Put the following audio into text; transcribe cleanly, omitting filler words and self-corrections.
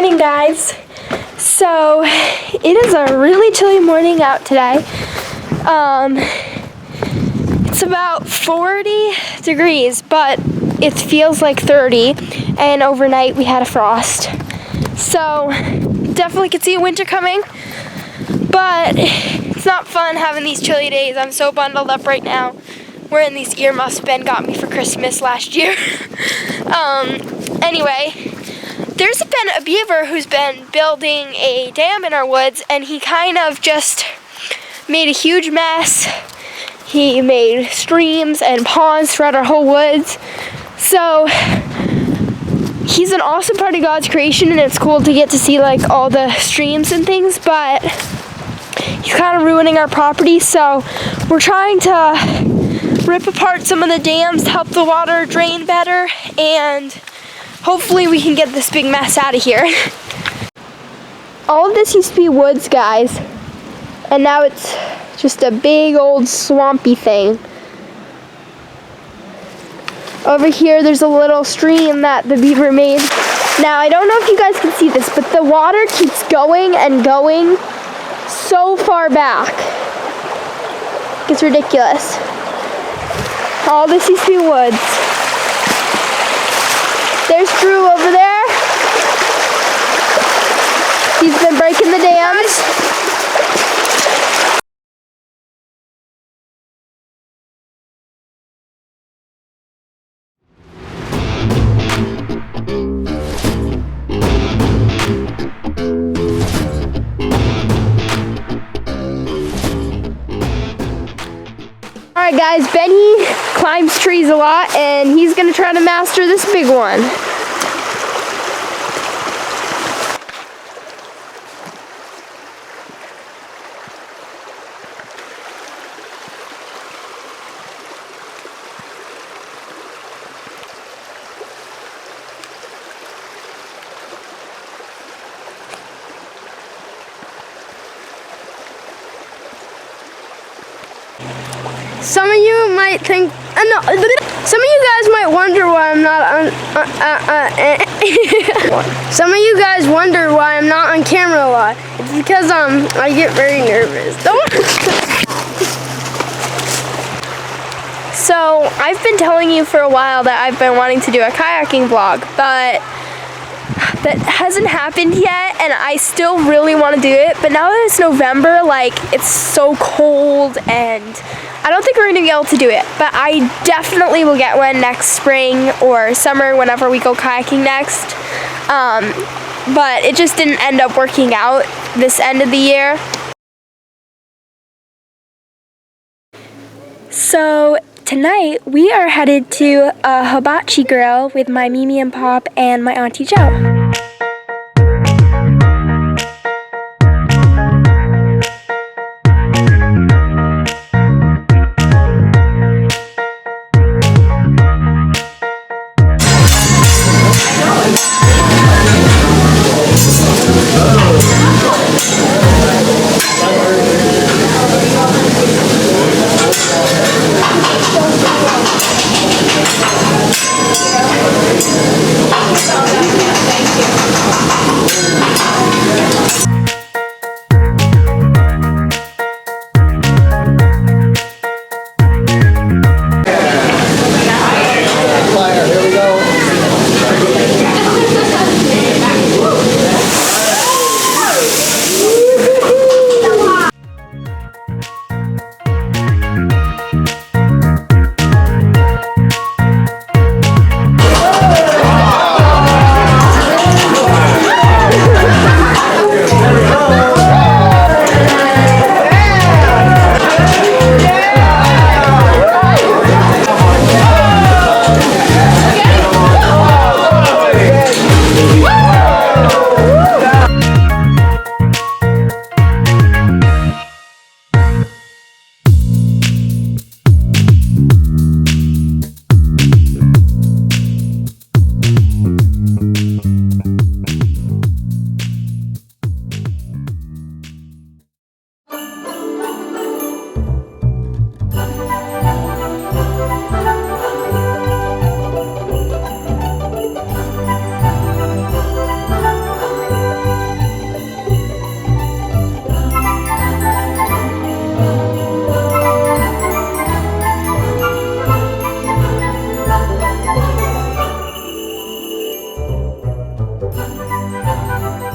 morning, guys. So it is a really chilly morning out today. It's about 40 degrees, but it feels like 30, and overnight we had a frost. So definitely could see a winter coming, but it's not fun having these chilly days. I'm so bundled up right now. Wearing these earmuffs Ben got me for Christmas last year. Anyway, there's been a beaver who's been building a dam in our woods, and he kind of just made a huge mess. He made streams and ponds throughout our whole woods. So he's an awesome part of God's creation, and it's cool to get to see like all the streams and things, but he's kind of ruining our property. So we're trying to rip apart some of the dams to help the water drain better, and hopefully we can get this big mess out of here. All of this used to be woods, guys, and now it's just a big old swampy thing. Over here there's a little stream that the beaver made. Now I don't know if you guys can see this, but the water keeps going and going so far back. It's ridiculous. All this used to be woods. There's Drew over there. He's been breaking the dams. Alright guys, Benny climbs trees a lot, and he's going to try to master this big one. Some of you might think, some of you guys might wonder why I'm not on, some of you guys wonder why I'm not on camera a lot. It's because I get very nervous. So I've been telling you for a while that I've been wanting to do a kayaking vlog, but that hasn't happened yet, and I still really want to do it. But now that it's November, like, it's so cold, and I don't think we're going to be able to do it, but I definitely will get one next spring or summer whenever we go kayaking next. But it just didn't end up working out this end of the year. So tonight we are headed to a hibachi grill with my Mimi and Pop and my Auntie Jo.